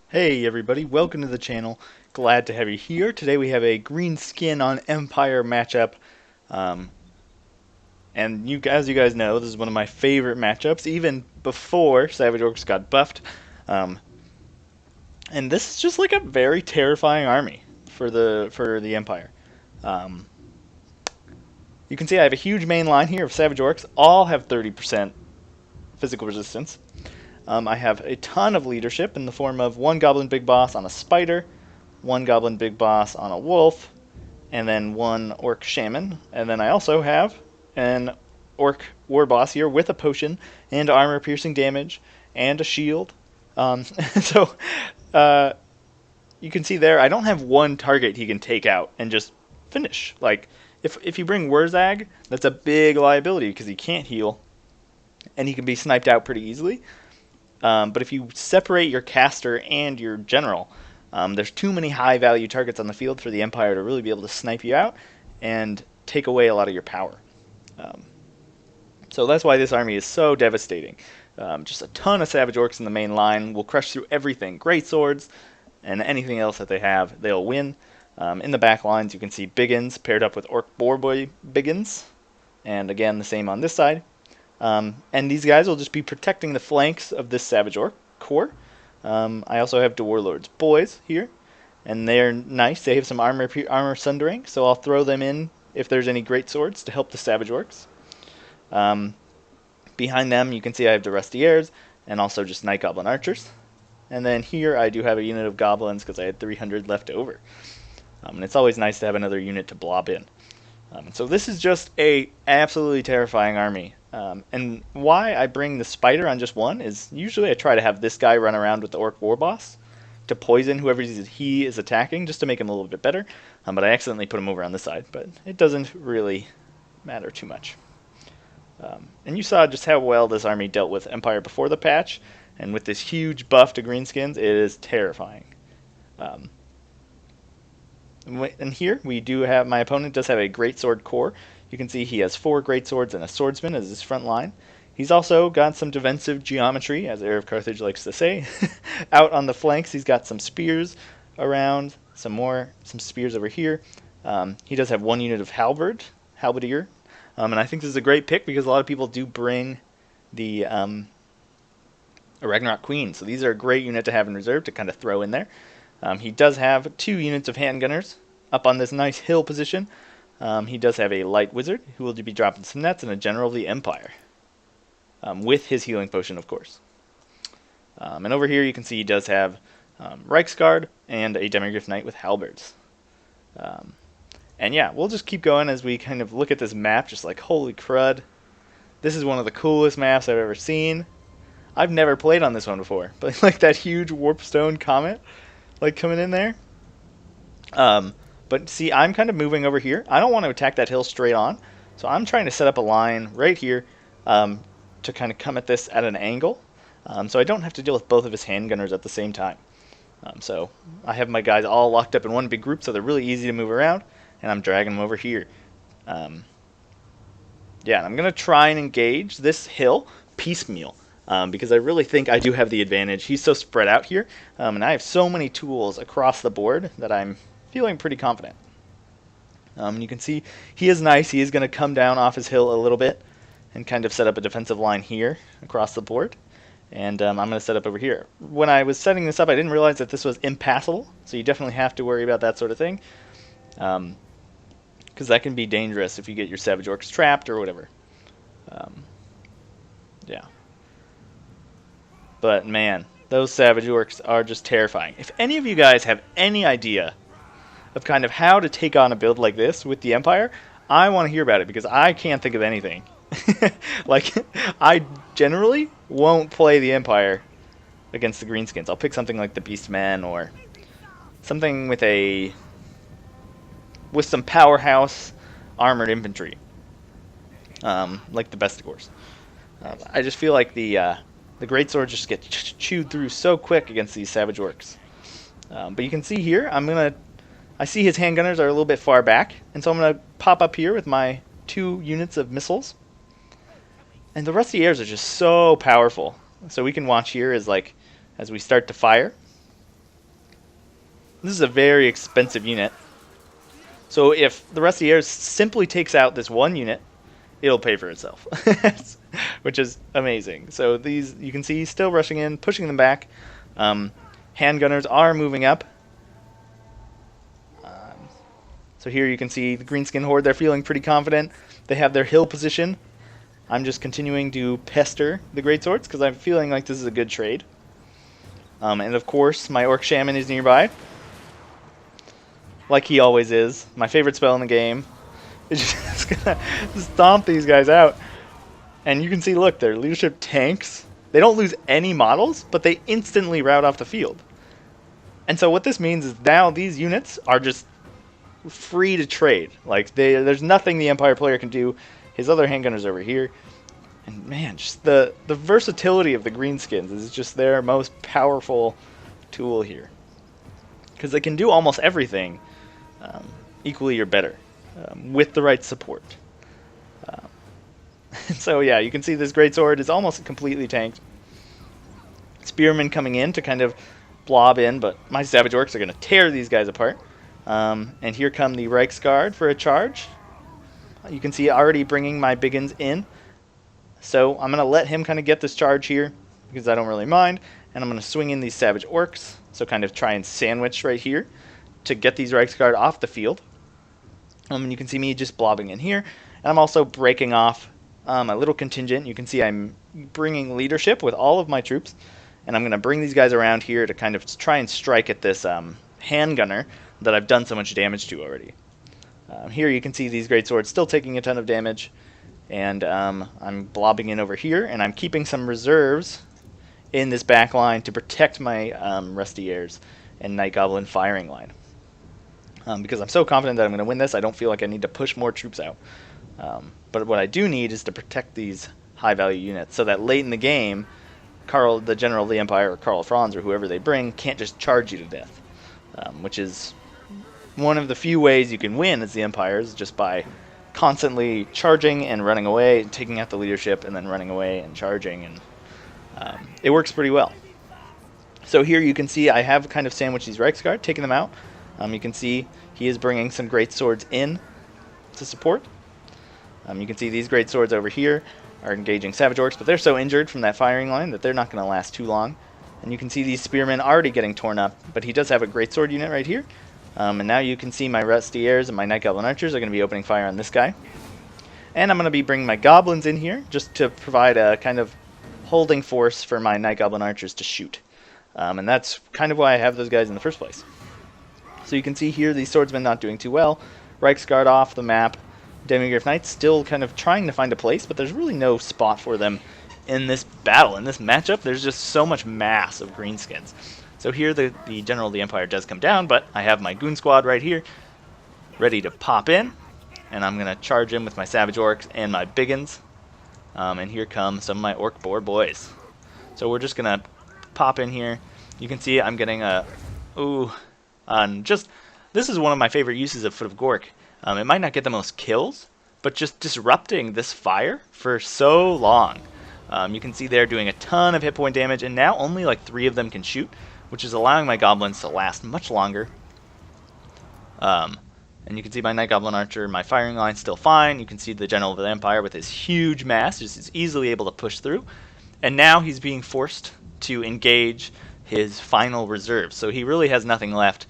Hey everybody, welcome to the channel. Glad to have you here. Today we have a green skin on Empire matchup. Um, and as you guys know, this is one of my favorite matchups, even before Savage Orcs got buffed. Um, and this is just like a very terrifying army for the Empire. Um, you can see I have a huge main line here of Savage Orcs. All have 30% physical resistance. I have a ton of leadership in the form of one Goblin Big Boss on a Spider, one Goblin Big Boss on a Wolf, and then one Orc Shaman. And then I also have an Orc War Boss here with a potion and armor piercing damage and a shield. So you can see there, I don't have one target he can take out and just finish. Like, if you bring WAAAGH, that's a big liability because he can't heal, and he can be sniped out pretty easily. But if you separate your caster and your general, there's too many high value targets on the field for the Empire to really be able to snipe you out and take away a lot of your power. So that's why this army is so devastating. Just a ton of Savage Orcs in the main line will crush through everything. Great swords and anything else that they have, they'll win. In the back lines, you can see Biggins paired up with Orc Boarboy Biggins. And again, the same on this side. And these guys will just be protecting the flanks of this Savage Orc core. I also have Warlord's Boys here, and they're nice. They have some armor sundering, so I'll throw them in if there's any great swords to help the Savage Orcs. Behind them, you can see I have the Rustiers and also just Night Goblin Archers. And then here I do have a unit of Goblins because I had 300 left over. And it's always nice to have another unit to blob in. So this is just a absolutely terrifying army. And why I bring the Spider on just one is usually I try to have this guy run around with the Orc War Boss to poison whoever he is attacking, just to make him a little bit better. But I accidentally put him over on this side, but it doesn't really matter too much. And you saw just how well this army dealt with Empire before the patch, and with this huge buff to greenskins, it is terrifying. And here we do have, my opponent does have a greatsword core. You can see he has 4 greatswords and a swordsman as his front line. He's also got some defensive geometry, as Heir of Carthage likes to say. Out on the flanks, he's got some spears around, some spears over here. He does have 1 unit of halberdier, and I think this is a great pick because a lot of people do bring the Ragnarok Queen, so these are a great unit to have in reserve to kind of throw in there. He does have 2 units of handgunners up on this nice hill position. He does have a light wizard who will be dropping some nets and a general of the Empire. With his healing potion, of course. And over here you can see he does have Reiksguard and a Demigryph Knight with halberds. And yeah, we'll just keep going as we kind of look at this map, just like, holy crud. This is one of the coolest maps I've ever seen. I've never played on this one before, but like that huge Warpstone Comet, like coming in there. But see, I'm kind of moving over here. I don't want to attack that hill straight on, so I'm trying to set up a line right here to kind of come at this at an angle, so I don't have to deal with both of his handgunners at the same time. So I have my guys all locked up in one big group, so they're really easy to move around, and I'm dragging them over here. Yeah, I'm going to try and engage this hill piecemeal, because I really think I do have the advantage. He's so spread out here, and I have so many tools across the board that I'm feeling pretty confident. You can see he is nice. He is going to come down off his hill a little bit and kind of set up a defensive line here across the board. And I'm going to set up over here. When I was setting this up, I didn't realize that this was impassable, so you definitely have to worry about that sort of thing. Because that can be dangerous if you get your Savage Orcs trapped or whatever. Yeah. But man, those Savage Orcs are just terrifying. If any of you guys have any idea of kind of how to take on a build like this with the Empire, I want to hear about it because I can't think of anything. Like, I generally won't play the Empire against the Greenskins. I'll pick something like the Beastmen or something with some powerhouse armored infantry, like the Bestigors. I just feel like the greatswords just get chewed through so quick against these Savage Orcs. But you can see here, I see his handgunners are a little bit far back, and so I'm going to pop up here with my 2 units of missiles. And the Rustiers are just so powerful. So we can watch here as we start to fire. This is a very expensive unit. So if the Rustiers simply takes out this one unit, it'll pay for itself, which is amazing. So these, you can see, still rushing in, pushing them back. Handgunners are moving up. So here you can see the Greenskin Horde, they're feeling pretty confident. They have their hill position. I'm just continuing to pester the Greatswords because I'm feeling like this is a good trade. And of course, my Orc Shaman is nearby. Like he always is. My favorite spell in the game. It's just gonna stomp these guys out. And you can see, look, their leadership tanks. They don't lose any models, but they instantly rout off the field. And so what this means is now these units are just free to trade. Like, there's nothing the Empire player can do. His other handgunners over here. And man, just the versatility of the greenskins is just their most powerful tool here. Because they can do almost everything equally or better with the right support. So yeah, you can see this Greatsword is almost completely tanked. Spearmen coming in to kind of blob in, but my Savage Orcs are going to tear these guys apart. And here come the Reiksguard for a charge. You can see already bringing my Biggins in. So I'm going to let him kind of get this charge here because I don't really mind. And I'm going to swing in these Savage Orcs. So kind of try and sandwich right here to get these Reiksguard off the field. And you can see me just blobbing in here. And I'm also breaking off a little contingent. You can see I'm bringing leadership with all of my troops. And I'm going to bring these guys around here to kind of try and strike at this handgunner that I've done so much damage to already. Here you can see these Greatswords still taking a ton of damage. And I'm blobbing in over here. And I'm keeping some reserves in this back line to protect my Rustiers and Night Goblin firing line. Because I'm so confident that I'm going to win this, I don't feel like I need to push more troops out. But what I do need is to protect these high-value units so that late in the game, Karl, the General of the Empire, or Karl Franz, or whoever they bring, can't just charge you to death. Which is one of the few ways you can win as the Empire, is just by constantly charging and running away, taking out the leadership, and then running away and charging. And it works pretty well. So here you can see I have kind of sandwiched these Reiksguard, taking them out. You can see he is bringing some great swords in to support. You can see these great swords over here are engaging Savage Orcs, but they're so injured from that firing line that they're not going to last too long. And you can see these Spearmen already getting torn up, but he does have a great sword unit right here. And now you can see my Rustiers and my Night Goblin Archers are going to be opening fire on this guy. And I'm going to be bringing my Goblins in here just to provide a kind of holding force for my Night Goblin Archers to shoot. And that's kind of why I have those guys in the first place. So you can see here these swordsmen not doing too well. Reiksguard off the map. Demigraph Knights still kind of trying to find a place, but there's really no spot for them in this battle. In this matchup, there's just so much mass of greenskins. So here the General of the Empire does come down, but I have my Goon Squad right here, ready to pop in. And I'm going to charge in with my Savage Orcs and my Biggins. And here come some of my Orc Boar boys. So we're just going to pop in here. You can see I'm getting a... Ooh... this is one of my favorite uses of Foot of Gork. It might not get the most kills, but just disrupting this fire for so long. You can see they're doing a ton of hit point damage, and now only like 3 of them can shoot, which is allowing my goblins to last much longer. And you can see my Night Goblin Archer, my firing line still fine. You can see the General of the Empire with his huge mass just is easily able to push through. And now he's being forced to engage his final reserves. So he really has nothing left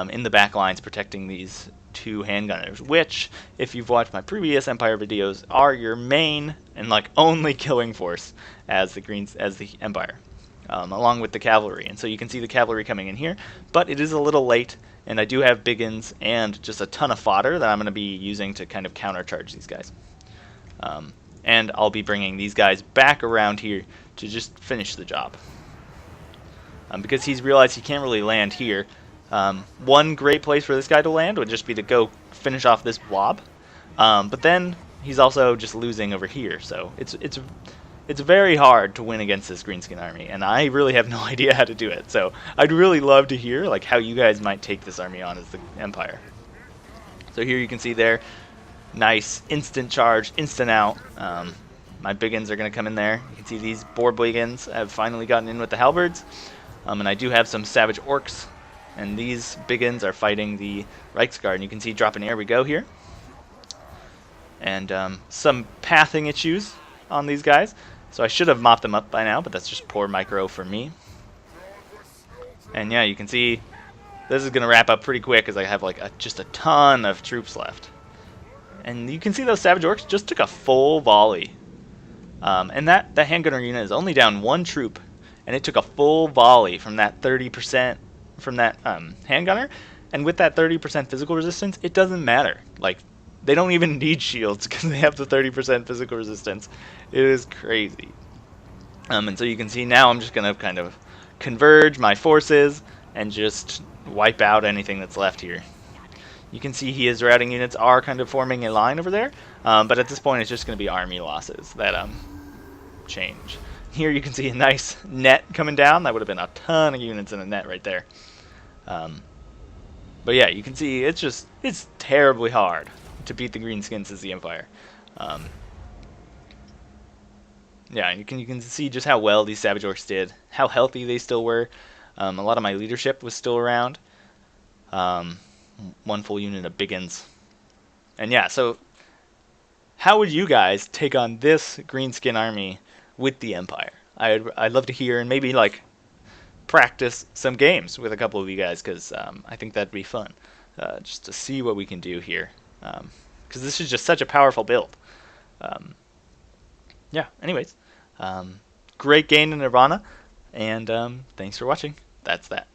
in the back lines protecting these 2 handgunners, which, if you've watched my previous Empire videos, are your main and like only killing force as the Empire, along with the cavalry. And so you can see the cavalry coming in here, but it is a little late, and I do have Biggins and just a ton of fodder that I'm going to be using to kind of countercharge these guys. And I'll be bringing these guys back around here to just finish the job. Because he's realized he can't really land here. One great place for this guy to land would just be to go finish off this blob. But then he's also just losing over here. So it's very hard to win against this greenskin army, and I really have no idea how to do it. So I'd really love to hear like how you guys might take this army on as the Empire. So here you can see there, nice instant charge, instant out. My Biggins are going to come in there. You can see these Boar Biggins have finally gotten in with the halberds. And I do have some Savage Orcs And these Biggins are fighting the Reichsguard. And you can see drop in air we go here. And some pathing issues on these guys. So I should have mopped them up by now, but that's just poor micro for me. And yeah, you can see this is going to wrap up pretty quick because I have like just a ton of troops left. And you can see those Savage Orcs just took a full volley. And that handgunner unit is only down one troop, and it took a full volley from that 30% from that handgunner. And with that 30% physical resistance, it doesn't matter. Like, they don't even need shields because they have the 30% physical resistance. It is crazy. And so you can see now I'm just going to kind of converge my forces and just wipe out anything that's left here. You can see his routing units are kind of forming a line over there, but at this point it's just going to be army losses that change. Here you can see a nice net coming down. That would have been a ton of units in a net right there. But yeah, you can see it's terribly hard to beat the Greenskins as the Empire. Yeah, and you can see just how well these Savage Orcs did, how healthy they still were. A lot of my leadership was still around. One full unit of Biggins. And yeah, so how would you guys take on this Greenskin army with the Empire? I'd love to hear, and maybe like practice some games with a couple of you guys, because I think that'd be fun, just to see what we can do here, because this is just such a powerful build. Yeah, anyways, great game in Nirvana, and thanks for watching. That's that.